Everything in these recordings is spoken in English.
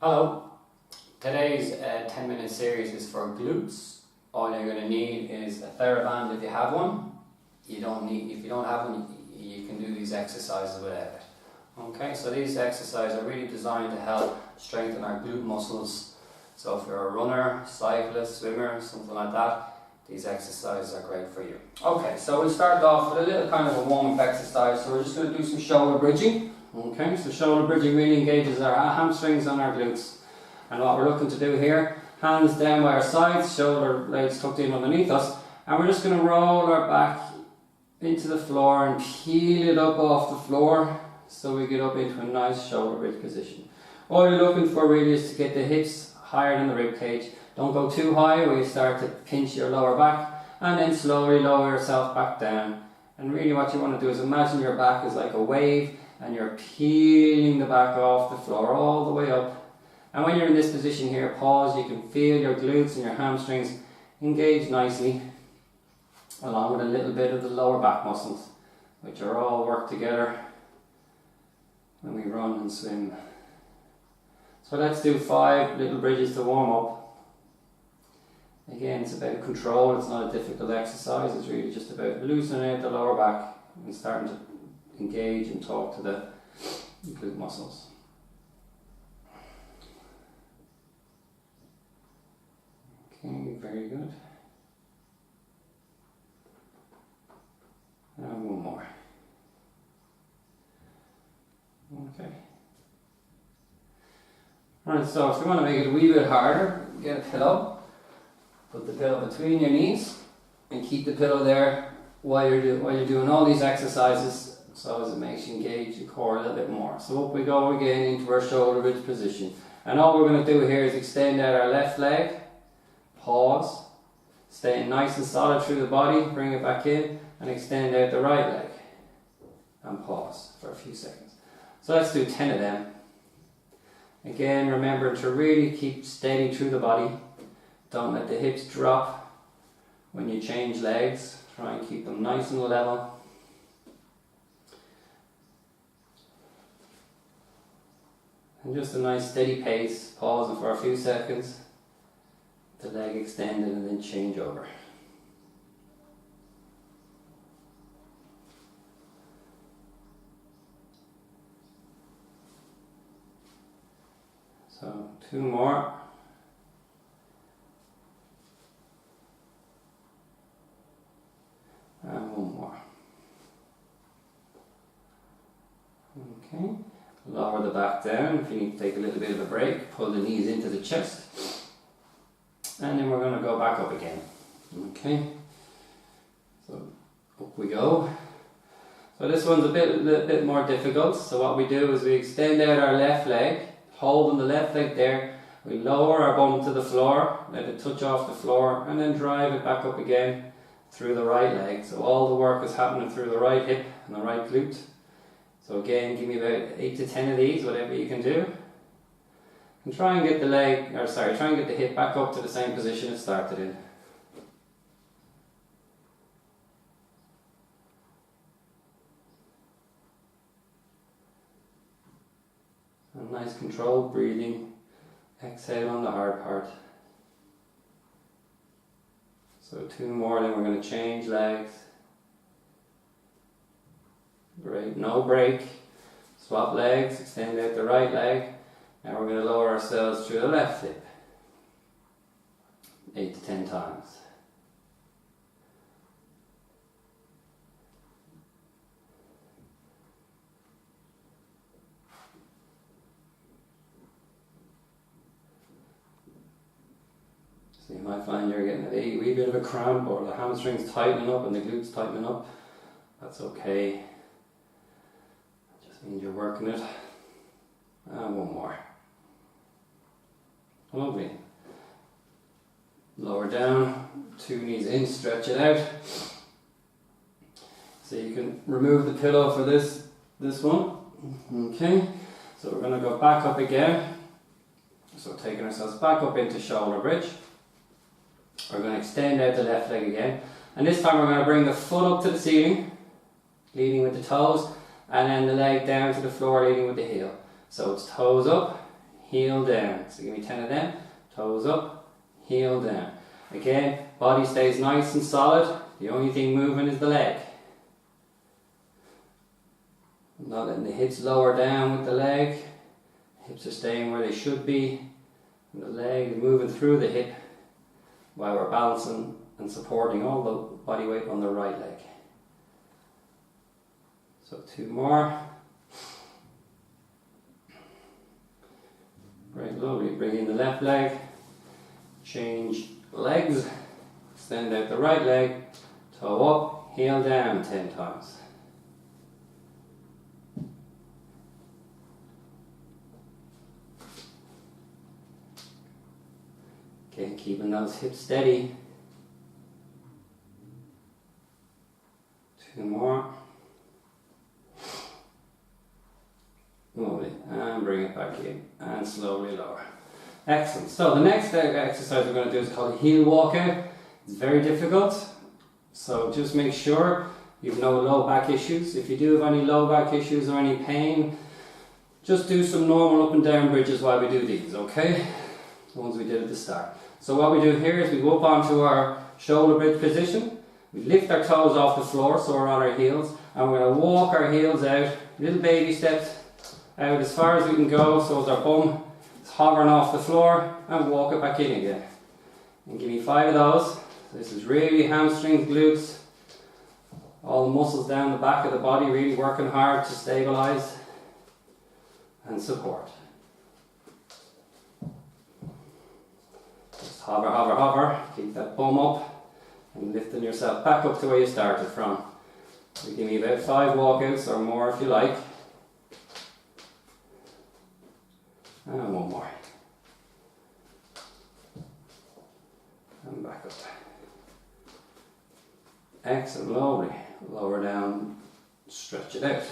Hello, today's 10-minute series is for glutes. All you're going to need is a TheraBand if you have one. If you don't have one, you can do these exercises without it. Okay, so these exercises are really designed to help strengthen our glute muscles. So if you're a runner, cyclist, swimmer, something like that, these exercises are great for you. Okay, so we'll start off with a little kind of a warm-up exercise. So we're just going to do some shoulder bridging. Okay, so shoulder bridging really engages our hamstrings and our glutes. And what we're looking to do here, hands down by our sides, shoulder blades tucked in underneath us, and we're just going to roll our back into the floor and peel it up off the floor so we get up into a nice shoulder bridge position. All you're looking for really is to get the hips higher than the rib cage. Don't go too high where you start to pinch your lower back, and then slowly lower yourself back down. And really what you want to do is imagine your back is like a wave and you're peeling the back off the floor all the way up. And when you're in this position here, pause, you can feel your glutes and your hamstrings engage nicely, along with a little bit of the lower back muscles, which are all work together when we run and swim. So let's do 5 little bridges to warm up. Again, it's about control, it's not a difficult exercise, it's really just about loosening out the lower back and starting to engage and talk to the glute muscles. Okay, very good. And one more. Okay. Alright, so if you want to make it a wee bit harder, get a pillow. Put the pillow between your knees and keep the pillow there while you're doing all these exercises, so as it makes you engage the core a little bit more. So up we go again into our shoulder bridge position. And all we're going to do here is extend out our left leg, pause, staying nice and solid through the body, bring it back in, and extend out the right leg, and pause for a few seconds. So let's do 10 of them. Again, remember to really keep steady through the body. Don't let the hips drop when you change legs. Try and keep them nice and level. And just a nice steady pace, pausing for a few seconds. The leg extended and then change over. So 2 more. And 1 more. Okay. Lower the back down. If you need to take a little bit of a break, pull the knees into the chest. And then we're going to go back up again. Okay. So up we go. So this one's a little bit more difficult. So what we do is we extend out our left leg, holding the left leg there. We lower our bum to the floor, let it touch off the floor, and then drive it back up again through the right leg. So all the work is happening through the right hip and the right glute. So again, give me about 8 to 10 of these, whatever you can do. And try and get try and get the hip back up to the same position it started in. And nice controlled breathing. Exhale on the hard part. So 2 more, then we're going to change legs. Great, no break. Swap legs, extend out the right leg. Now we're going to lower ourselves through the left hip. 8 to 10 times. So you might find you're getting a wee bit of a cramp, or the hamstrings tightening up and the glutes tightening up. That's okay. It just means you're working it. And 1 more. Lovely. Lower down, 2 knees in, stretch it out. So you can remove the pillow for this one. Okay. So we're going to go back up again. So taking ourselves back up into shoulder bridge. We're going to extend out the left leg again. And this time we're going to bring the foot up to the ceiling, leading with the toes, and then the leg down to the floor, leading with the heel. So it's toes up, heel down. So give me 10 of them. Toes up, heel down. Again, body stays nice and solid. The only thing moving is the leg. I'm not letting the hips lower down with the leg. Hips are staying where they should be. And the leg is moving through the hip while we're balancing and supporting all the body weight on the right leg. So 2 more. Right, lovely. Bring in the left leg. Change legs. Extend out the right leg. Toe up, heel down 10 times. Okay, keeping those hips steady. 2 more. Lovely. And bring it back in. And slowly lower. Excellent. So the next exercise we're going to do is called a heel walkout. It's very difficult. So just make sure you have no low back issues. If you do have any low back issues or any pain, just do some normal up and down bridges while we do these, okay? The ones we did at the start. So what we do here is we go up onto our shoulder bridge position. We lift our toes off the floor so we're on our heels, and we're going to walk our heels out, little baby steps out as far as we can go so as our bum is hovering off the floor, and walk it back in again. And give me 5 of those. This is really hamstrings, glutes, all the muscles down the back of the body really working hard to stabilize and support. Just hover, hover, hover, keep that bum up and lifting yourself back up to where you started from. So give me about 5 walkouts or more if you like. And 1 more. And back up. Excellent, lovely. Lower down, stretch it out.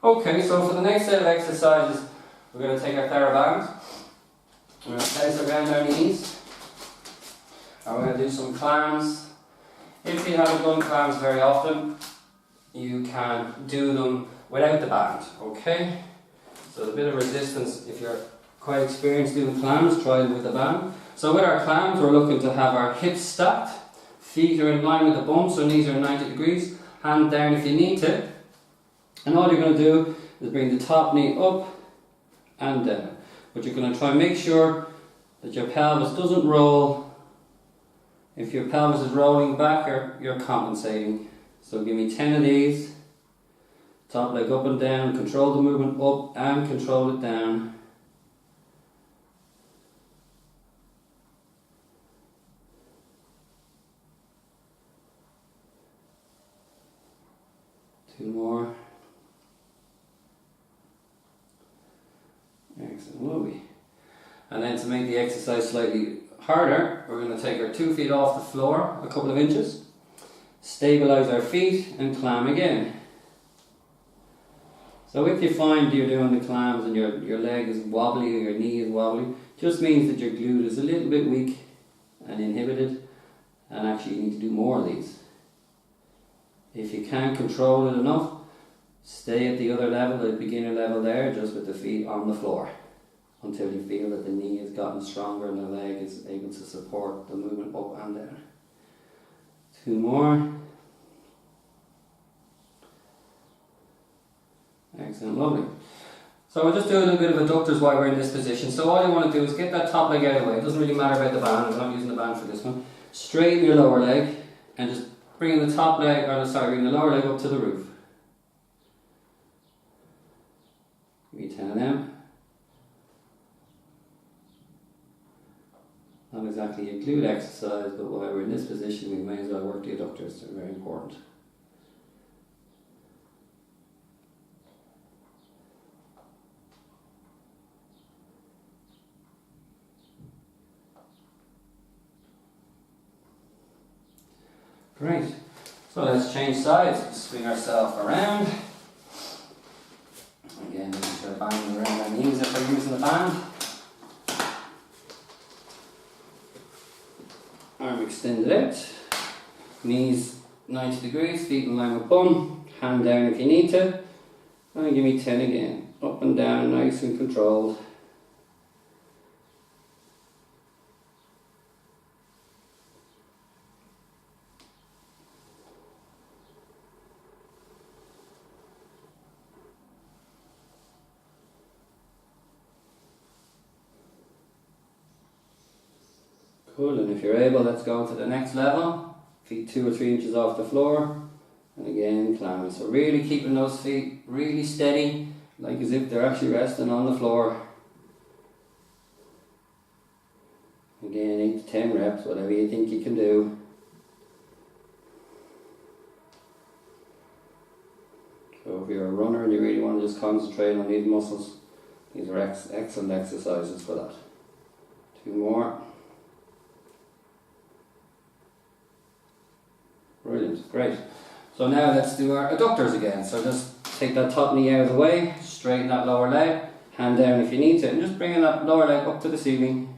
Okay, so for the next set of exercises, we're going to take our TheraBand. We're going to place our down our knees. And we're going to do some clams. If you haven't done clams very often, you can do them without the band, okay? So a bit of resistance, if you're quite experienced doing clams, try it with the band. So with our clams, we're looking to have our hips stacked. Feet are in line with the bum, so knees are 90 degrees. Hand down if you need to. And all you're going to do is bring the top knee up and down. But you're going to try and make sure that your pelvis doesn't roll. If your pelvis is rolling back, you're compensating. So give me 10 of these. Top leg up and down. Control the movement up and control it down. Two more. Excellent, lovely. And then to make the exercise slightly harder, we're going to take our 2 feet off the floor a couple of inches, stabilize our feet and clam again. So if you find you're doing the clams and your leg is wobbly or your knee is wobbly, just means that your glute is a little bit weak and inhibited, and actually you need to do more of these. If you can't control it enough, stay at the other level, the beginner level there, just with the feet on the floor, until you feel that the knee has gotten stronger and the leg is able to support the movement up and down. 2 more. Excellent, lovely. So we'll just do a little bit of adductors while we're in this position. So all you want to do is get that top leg out of the way. It doesn't really matter about the band, I'm not using the band for this one. Straighten your lower leg and just bring the top leg, bring the lower leg up to the roof. Give me 10 of them. Not exactly a glute exercise, but while we're in this position, we may as well work the adductors. They're very important. Great. So let's change sides. Swing ourselves around. Again, making sure band around our knees if we're using the band. Arm extended out. Knees 90 degrees, feet in line with bum. Hand down if you need to. And give me 10 again. Up and down, nice and controlled. Cool, and if you're able, let's go to the next level. Feet 2 or 3 inches off the floor. And again, climbing. So really keeping those feet really steady, like as if they're actually resting on the floor. Again, 8 to 10 reps, whatever you think you can do. So if you're a runner and you really want to just concentrate on these muscles, these are excellent exercises for that. 2 more. Brilliant, great. So now let's do our adductors again. So just take that top knee out of the way, straighten that lower leg, hand down if you need to, and just bringing that lower leg up to the ceiling.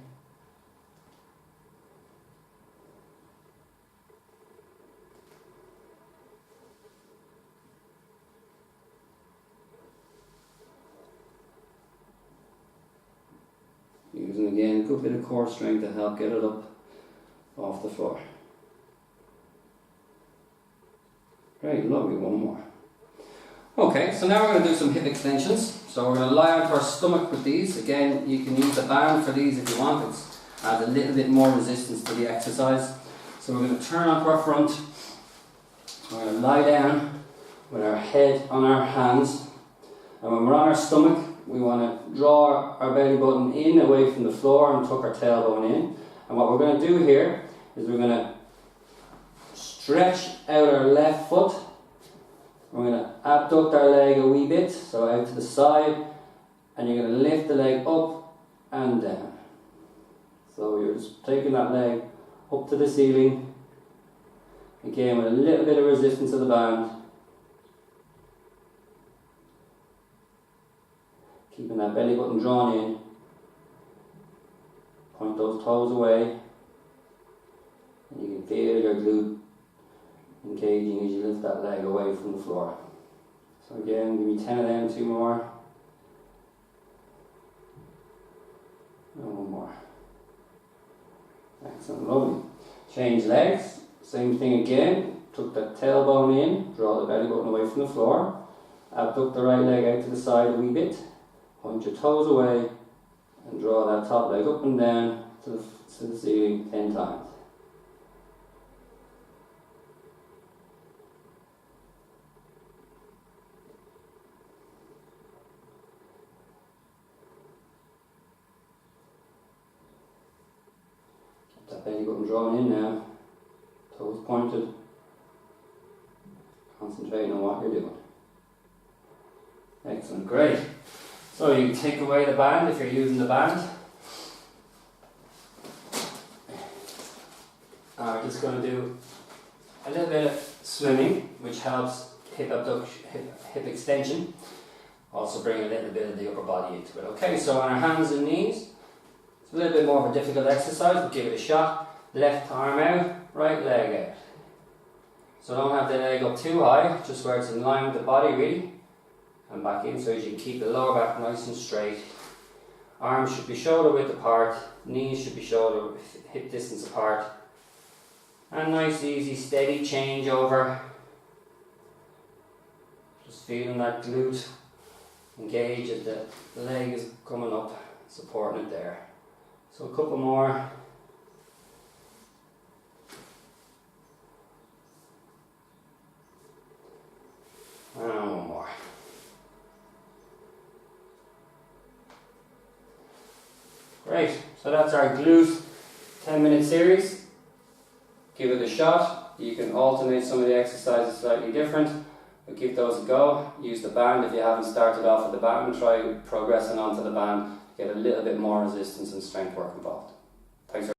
Using again a good bit of core strength to help get it up off the floor. Great, lovely, one more. Okay, so now we're going to do some hip extensions. So we're going to lie onto our stomach with these. Again, you can use the band for these if you want. It adds a little bit more resistance to the exercise. So we're going to turn onto our front. We're going to lie down with our head on our hands. And when we're on our stomach, we want to draw our belly button in away from the floor and tuck our tailbone in. And what we're going to do here is we're going to stretch out our left foot. We're going to abduct our leg a wee bit, so out to the side, and you're going to lift the leg up and down. So you're just taking that leg up to the ceiling, again with a little bit of resistance to the band. Keeping that belly button drawn in. Point those toes away. And you can feel your glute engaging as you lift that leg away from the floor. So again, give me 10 of them, 2 more. And 1 more. Excellent, lovely. Change legs, same thing again. Tuck that tailbone in, draw the belly button away from the floor. Abduct the right leg out to the side a wee bit. Point your toes away and draw that top leg up and down to the ceiling 10 times. Get that belly button drawn in now, toes pointed, concentrating on what you're doing. Excellent, great. So you can take away the band if you're using the band. We're just going to do a little bit of swimming, which helps hip abduction, hip extension. Also bring a little bit of the upper body into it. Okay, so on our hands and knees, it's a little bit more of a difficult exercise, but give it a shot. Left arm out, right leg out. So don't have the leg up too high, just where it's in line with the body really. And back in, so as you can keep the lower back nice and straight. Arms should be shoulder width apart, knees should be shoulder hip distance apart. And nice, easy, steady change over. Just feeling that glute engage as the leg is coming up, supporting it there. So a couple more. And 1 more. Great, so that's our glute 10-minute series. Give it a shot. You can alternate some of the exercises slightly different, but give those a go. Use the band if you haven't started off with the band. Try progressing onto the band to get a little bit more resistance and strength work involved. Thanks.